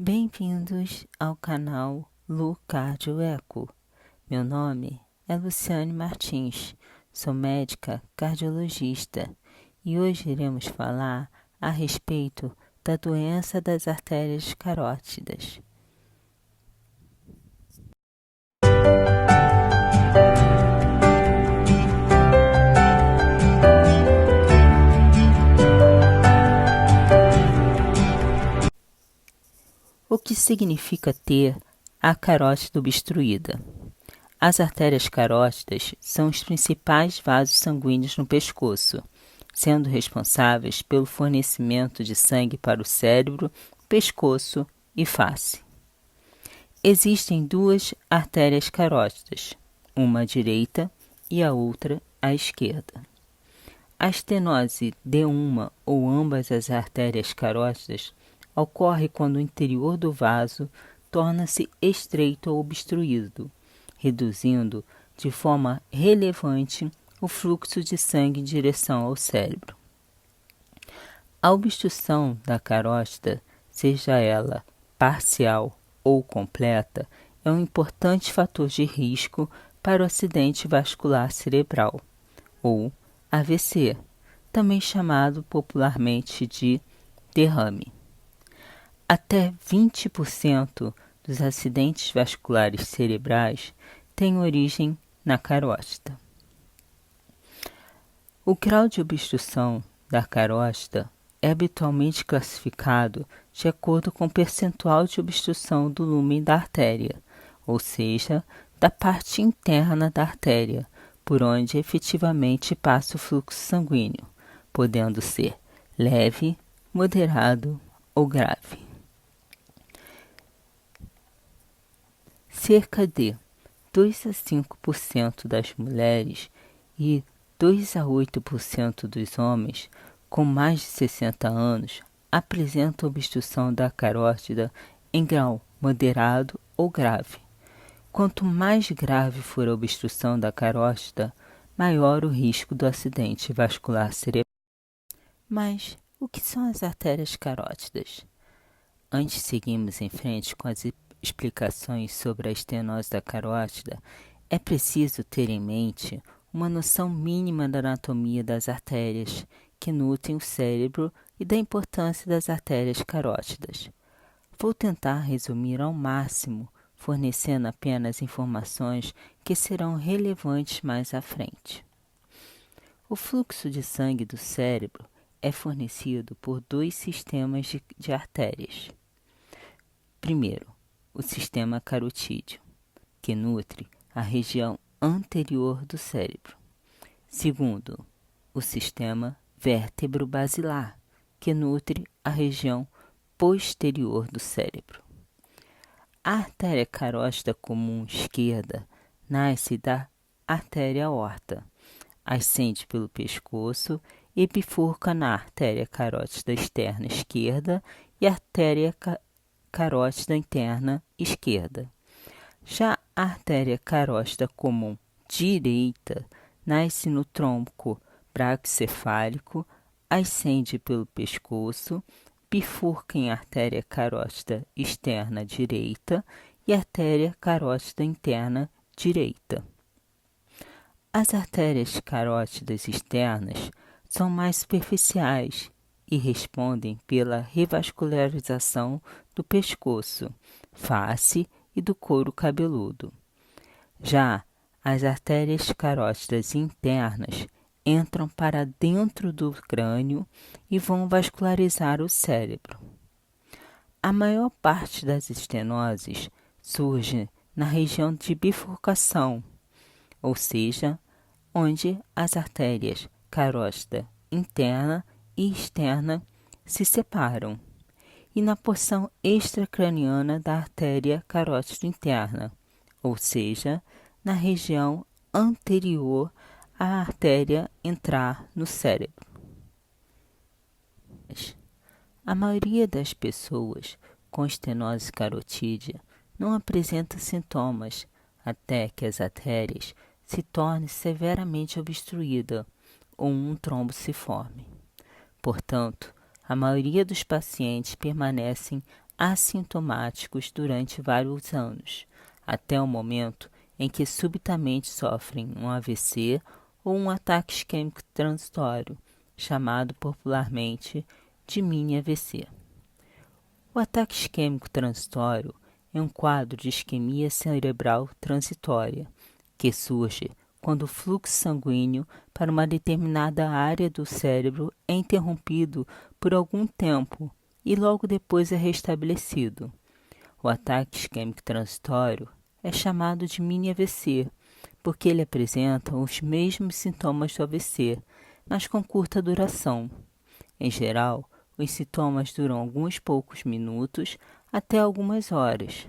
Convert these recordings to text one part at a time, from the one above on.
Bem-vindos ao canal Lu Cardio Eco. Meu nome é Luciane Martins, sou médica cardiologista e hoje iremos falar a respeito da doença das artérias carótidas. O que significa ter a carótida obstruída? As artérias carótidas são os principais vasos sanguíneos no pescoço, sendo responsáveis pelo fornecimento de sangue para o cérebro, pescoço e face. Existem duas artérias carótidas, uma à direita e a outra à esquerda. A estenose de uma ou ambas as artérias carótidas ocorre quando o interior do vaso torna-se estreito ou obstruído, reduzindo de forma relevante o fluxo de sangue em direção ao cérebro. A obstrução da carótida, seja ela parcial ou completa, é um importante fator de risco para o acidente vascular cerebral, ou AVC, também chamado popularmente de derrame. Até 20% dos acidentes vasculares cerebrais têm origem na carótida. O grau de obstrução da carótida é habitualmente classificado de acordo com o percentual de obstrução do lúmen da artéria, ou seja, da parte interna da artéria, por onde efetivamente passa o fluxo sanguíneo, podendo ser leve, moderado ou grave. Cerca de 2 a 5% das mulheres e 2 a 8% dos homens com mais de 60 anos apresentam obstrução da carótida em grau moderado ou grave. Quanto mais grave for a obstrução da carótida, maior o risco do acidente vascular cerebral. Mas o que são as artérias carótidas? Antes de seguirmos em frente com as explicações sobre a estenose da carótida, é preciso ter em mente uma noção mínima da anatomia das artérias que nutrem o cérebro e da importância das artérias carótidas. Vou tentar resumir ao máximo, fornecendo apenas informações que serão relevantes mais à frente. O fluxo de sangue do cérebro é fornecido por dois sistemas de artérias. Primeiro, o sistema carotídeo, que nutre a região anterior do cérebro. Segundo, o sistema vértebro-basilar, que nutre a região posterior do cérebro. A artéria carótida comum esquerda nasce da artéria aorta, ascende pelo pescoço e bifurca na artéria carótida externa esquerda e artéria carótida interna esquerda. Já a artéria carótida comum direita nasce no tronco braquiocefálico, ascende pelo pescoço, bifurca em artéria carótida externa direita e artéria carótida interna direita. As artérias carótidas externas são mais superficiais e respondem pela revascularização do pescoço, face e do couro cabeludo. Já as artérias carótidas internas entram para dentro do crânio e vão vascularizar o cérebro. A maior parte das estenoses surge na região de bifurcação, ou seja, onde as artérias carótida interna e externa se separam, e na porção extracraniana da artéria carótida interna, ou seja, na região anterior à artéria entrar no cérebro. A maioria das pessoas com estenose carotídea não apresenta sintomas até que as artérias se tornem severamente obstruídas ou um trombo se forme. Portanto, a maioria dos pacientes permanecem assintomáticos durante vários anos, até o momento em que subitamente sofrem um AVC ou um ataque isquêmico transitório, chamado popularmente de mini-AVC. O ataque isquêmico transitório é um quadro de isquemia cerebral transitória, que surge quando o fluxo sanguíneo para uma determinada área do cérebro é interrompido por algum tempo e logo depois é restabelecido. O ataque isquêmico transitório é chamado de mini-AVC, porque ele apresenta os mesmos sintomas do AVC, mas com curta duração. Em geral, os sintomas duram alguns poucos minutos até algumas horas.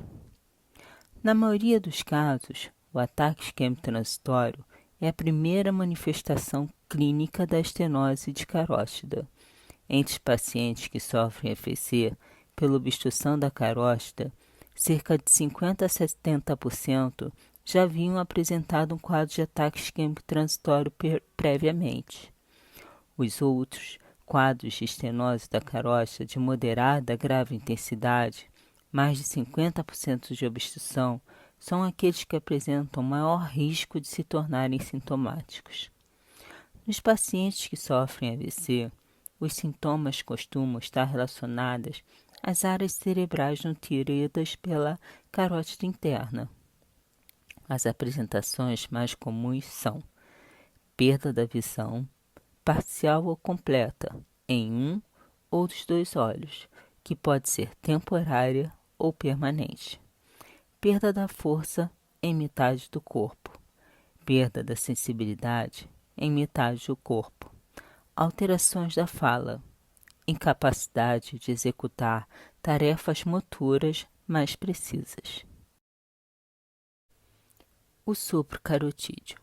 Na maioria dos casos, o ataque isquêmico transitório é a primeira manifestação clínica da estenose de carótida. Entre os pacientes que sofrem AVC pela obstrução da carótida, cerca de 50 a 70% já haviam apresentado um quadro de ataque isquêmico transitório previamente. Os outros quadros de estenose da carótida de moderada a grave intensidade, mais de 50% de obstrução, são aqueles que apresentam maior risco de se tornarem sintomáticos. Nos pacientes que sofrem AVC, os sintomas costumam estar relacionados às áreas cerebrais nutridas pela carótida interna. As apresentações mais comuns são perda da visão, parcial ou completa, em um ou dos dois olhos, que pode ser temporária ou permanente. Perda da força em metade do corpo. Perda da sensibilidade em metade do corpo. Alterações da fala. Incapacidade de executar tarefas motoras mais precisas. O sopro carotídeo.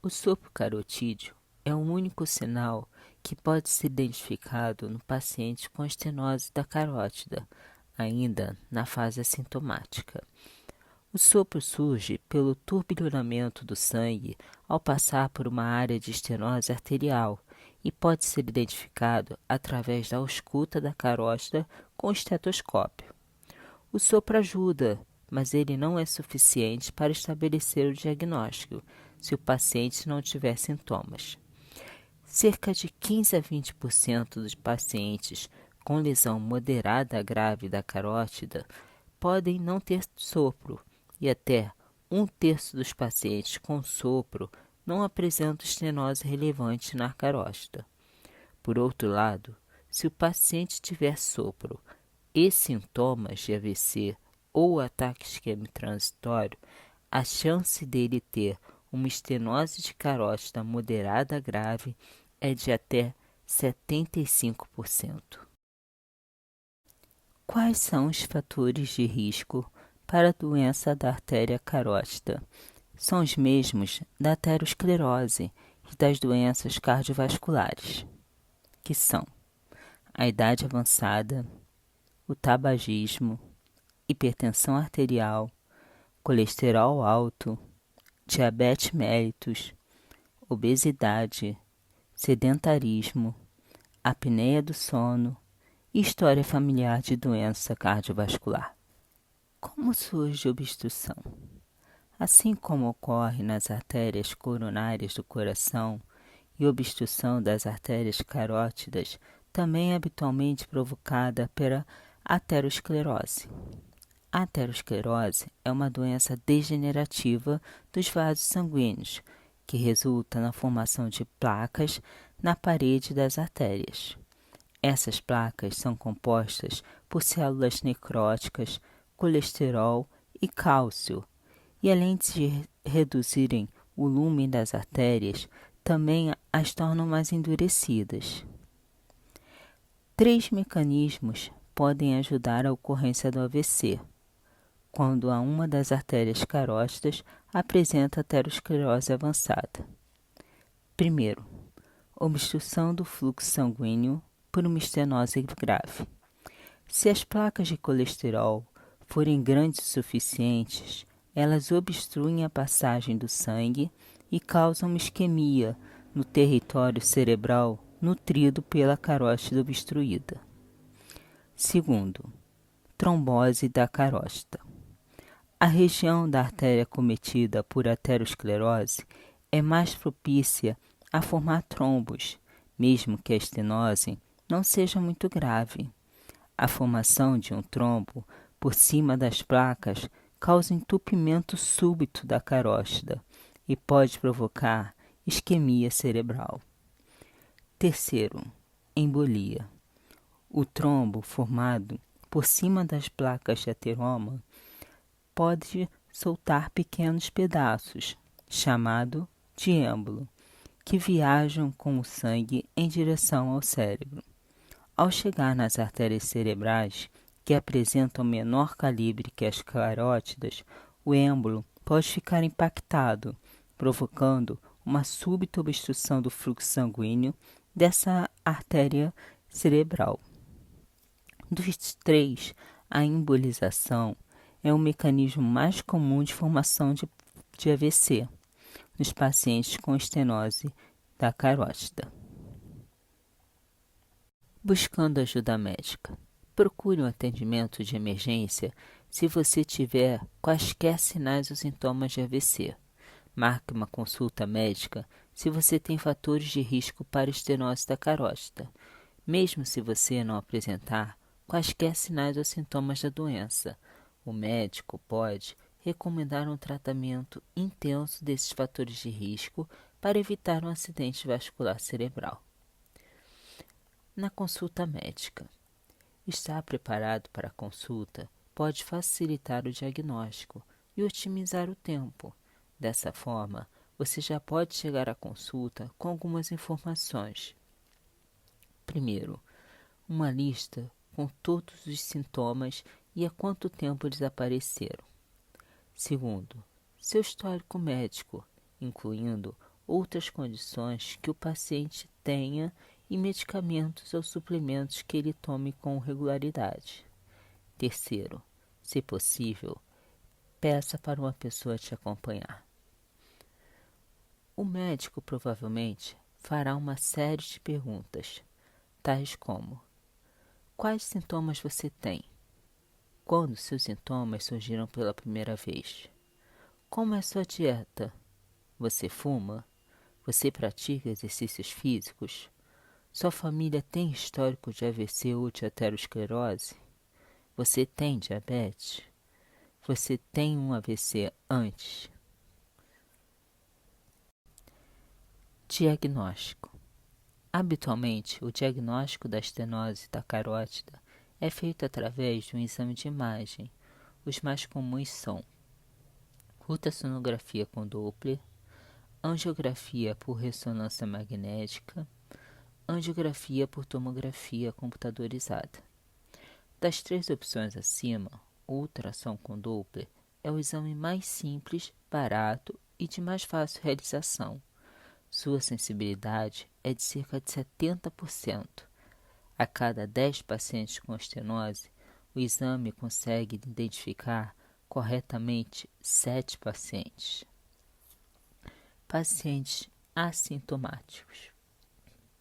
O sopro carotídeo é o único sinal que pode ser identificado no paciente com estenose da carótida, ainda na fase assintomática. O sopro surge pelo turbilhonamento do sangue ao passar por uma área de estenose arterial e pode ser identificado através da ausculta da carótida com estetoscópio. O sopro ajuda, mas ele não é suficiente para estabelecer o diagnóstico se o paciente não tiver sintomas. Cerca de 15 a 20% dos pacientes com lesão moderada a grave da carótida podem não ter sopro e até 1/3 dos pacientes com sopro não apresentam estenose relevante na carótida. Por outro lado, se o paciente tiver sopro e sintomas de AVC ou ataque isquêmico transitório, a chance dele ter uma estenose de carótida moderada a grave é de até 75%. Quais são os fatores de risco para a doença da artéria carótida? São os mesmos da aterosclerose e das doenças cardiovasculares, que são a idade avançada, o tabagismo, hipertensão arterial, colesterol alto, diabetes mellitus, obesidade, sedentarismo, apneia do sono e história familiar de doença cardiovascular. Como surge a obstrução? Assim como ocorre nas artérias coronárias do coração e obstrução das artérias carótidas, também é habitualmente provocada pela aterosclerose. A aterosclerose é uma doença degenerativa dos vasos sanguíneos, que resulta na formação de placas na parede das artérias. Essas placas são compostas por células necróticas, colesterol e cálcio, e além de reduzirem o lumen das artérias, também as tornam mais endurecidas. 3 mecanismos podem ajudar a ocorrência do AVC, quando uma das artérias carótidas apresenta aterosclerose avançada. Primeiro, obstrução do fluxo sanguíneo por uma estenose grave. Se as placas de colesterol forem grandes o suficientes, elas obstruem a passagem do sangue e causam uma isquemia no território cerebral nutrido pela carótida obstruída. Segundo, trombose da carótida. A região da artéria acometida por aterosclerose é mais propícia a formar trombos, mesmo que a estenose não seja muito grave. A formação de um trombo por cima das placas causa entupimento súbito da carótida e pode provocar isquemia cerebral. Terceiro, embolia. O trombo formado por cima das placas de ateroma pode soltar pequenos pedaços, chamado de êmbolo, que viajam com o sangue em direção ao cérebro. Ao chegar nas artérias cerebrais, que apresentam menor calibre que as carótidas, o êmbolo pode ficar impactado, provocando uma súbita obstrução do fluxo sanguíneo dessa artéria cerebral. Dos três, a embolização é o mecanismo mais comum de formação de AVC nos pacientes com estenose da carótida. Buscando ajuda médica. Procure um atendimento de emergência se você tiver quaisquer sinais ou sintomas de AVC. Marque uma consulta médica se você tem fatores de risco para estenose da carótida, mesmo se você não apresentar quaisquer sinais ou sintomas da doença. O médico pode recomendar um tratamento intenso desses fatores de risco para evitar um acidente vascular cerebral. Na consulta médica. Estar preparado para a consulta pode facilitar o diagnóstico e otimizar o tempo. Dessa forma, você já pode chegar à consulta com algumas informações. Primeiro, uma lista com todos os sintomas e há quanto tempo eles apareceram. Segundo, seu histórico médico, incluindo outras condições que o paciente tenha e medicamentos ou suplementos que ele tome com regularidade. Terceiro, se possível, peça para uma pessoa te acompanhar. O médico provavelmente fará uma série de perguntas, tais como: quais sintomas você tem? Quando seus sintomas surgiram pela primeira vez? Como é sua dieta? Você fuma? Você pratica exercícios físicos? Sua família tem histórico de AVC ou de aterosclerose? Você tem diabetes? Você tem um AVC antes? Diagnóstico. Habitualmente, o diagnóstico da estenose da carótida é feito através de um exame de imagem. Os mais comuns são ultrassonografia com Doppler, angiografia por ressonância magnética, angiografia por tomografia computadorizada. Das três opções acima, o ultrassom com Doppler é o exame mais simples, barato e de mais fácil realização. Sua sensibilidade é de cerca de 70%. A cada 10 pacientes com estenose, o exame consegue identificar corretamente 7 pacientes. Pacientes assintomáticos.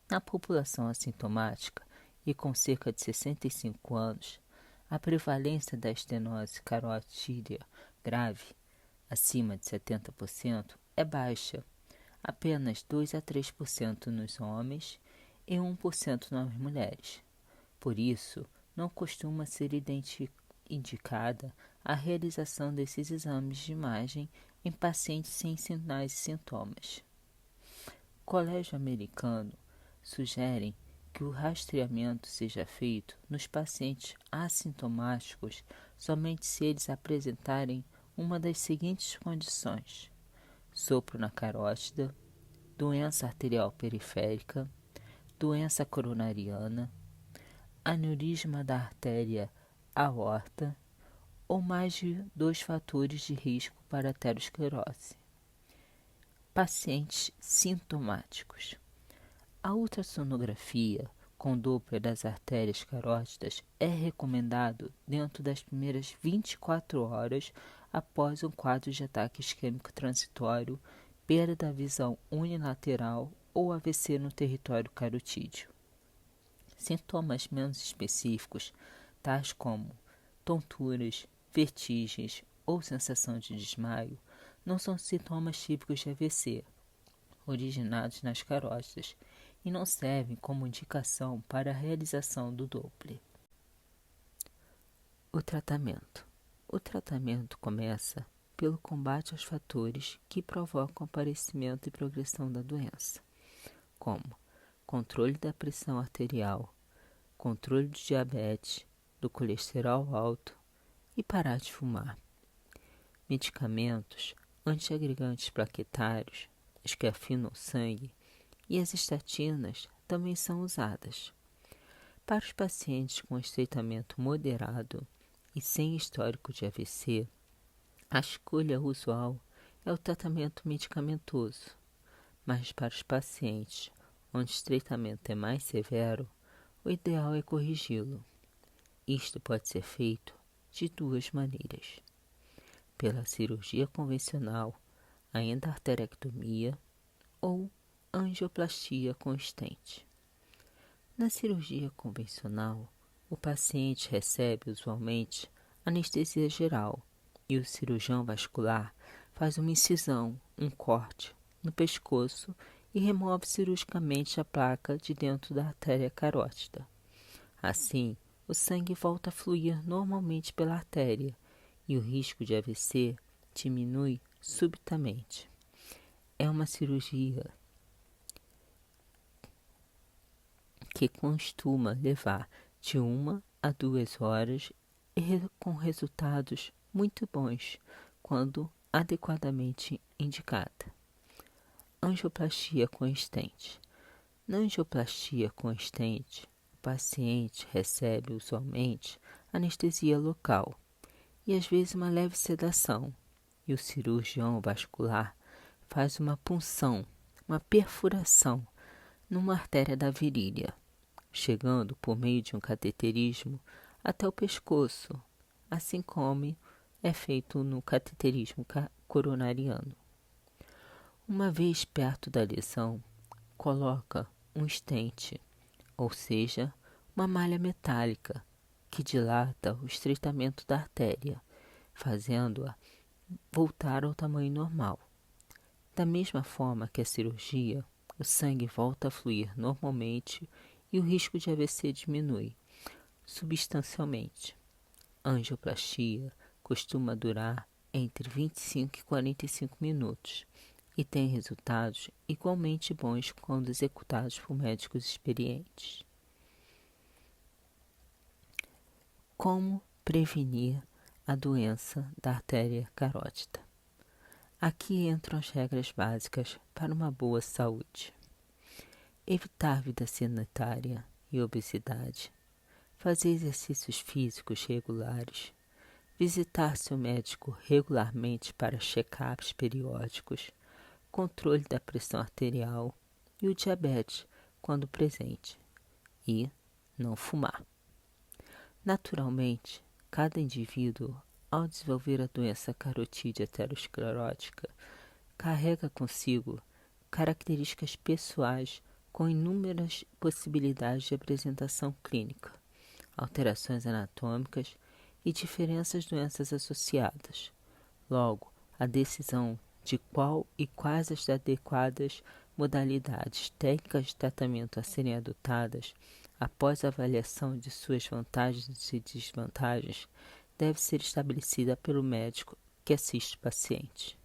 Na população assintomática e com cerca de 65 anos, a prevalência da estenose carotídea grave, acima de 70%, é baixa, apenas 2 a 3% nos homens e 1% nas mulheres. Por isso, não costuma ser indicada a realização desses exames de imagem em pacientes sem sinais e sintomas. O Colégio Americano sugere que o rastreamento seja feito nos pacientes assintomáticos somente se eles apresentarem uma das seguintes condições: sopro na carótida, doença arterial periférica, doença coronariana, aneurisma da artéria aorta ou mais de 2 fatores de risco para aterosclerose. Pacientes sintomáticos. A ultrassonografia com Doppler das artérias carótidas é recomendado dentro das primeiras 24 horas após um quadro de ataque isquêmico transitório, perda da visão unilateral ou AVC no território carotídeo. Sintomas menos específicos, tais como tonturas, vertigens ou sensação de desmaio não são sintomas típicos de AVC, originados nas carótidas, e não servem como indicação para a realização do Doppler. O tratamento. O tratamento começa pelo combate aos fatores que provocam o aparecimento e progressão da doença, como controle da pressão arterial, controle do diabetes, do colesterol alto e parar de fumar. Medicamentos antiagregantes plaquetários, os que afinam o sangue, e as estatinas também são usadas. Para os pacientes com estreitamento moderado e sem histórico de AVC, a escolha usual é o tratamento medicamentoso, mas para os pacientes onde o estreitamento é mais severo, o ideal é corrigi-lo. Isto pode ser feito de duas maneiras: pela cirurgia convencional, a endarterectomia, ou angioplastia com stent. Na cirurgia convencional, o paciente recebe usualmente anestesia geral e o cirurgião vascular faz uma incisão, um corte, no pescoço e remove cirurgicamente a placa de dentro da artéria carótida. Assim, o sangue volta a fluir normalmente pela artéria e o risco de AVC diminui subitamente. É uma cirurgia que costuma levar de 1 a 2 horas e com resultados muito bons quando adequadamente indicada. Angioplastia com stent. Na angioplastia com stent, o paciente recebe usualmente anestesia local e às vezes uma leve sedação, e o cirurgião vascular faz uma punção, uma perfuração numa artéria da virilha, chegando por meio de um cateterismo até o pescoço, assim como é feito no cateterismo coronariano. Uma vez perto da lesão, coloca um stent, ou seja, uma malha metálica que dilata o estreitamento da artéria, fazendo-a voltar ao tamanho normal. Da mesma forma que a cirurgia, o sangue volta a fluir normalmente e o risco de AVC diminui substancialmente. A angioplastia costuma durar entre 25 e 45 minutos e tem resultados igualmente bons quando executados por médicos experientes. Como prevenir a doença da artéria carótida? Aqui entram as regras básicas para uma boa saúde: evitar vida sedentária e obesidade, fazer exercícios físicos regulares, visitar seu médico regularmente para check-ups periódicos, controle da pressão arterial e o diabetes quando presente, e não fumar. Naturalmente, cada indivíduo, ao desenvolver a doença carotídea aterosclerótica, carrega consigo características pessoais com inúmeras possibilidades de apresentação clínica, alterações anatômicas e diferentes doenças associadas. Logo, a decisão de qual e quais as adequadas modalidades técnicas de tratamento a serem adotadas após a avaliação de suas vantagens e desvantagens deve ser estabelecida pelo médico que assiste o paciente.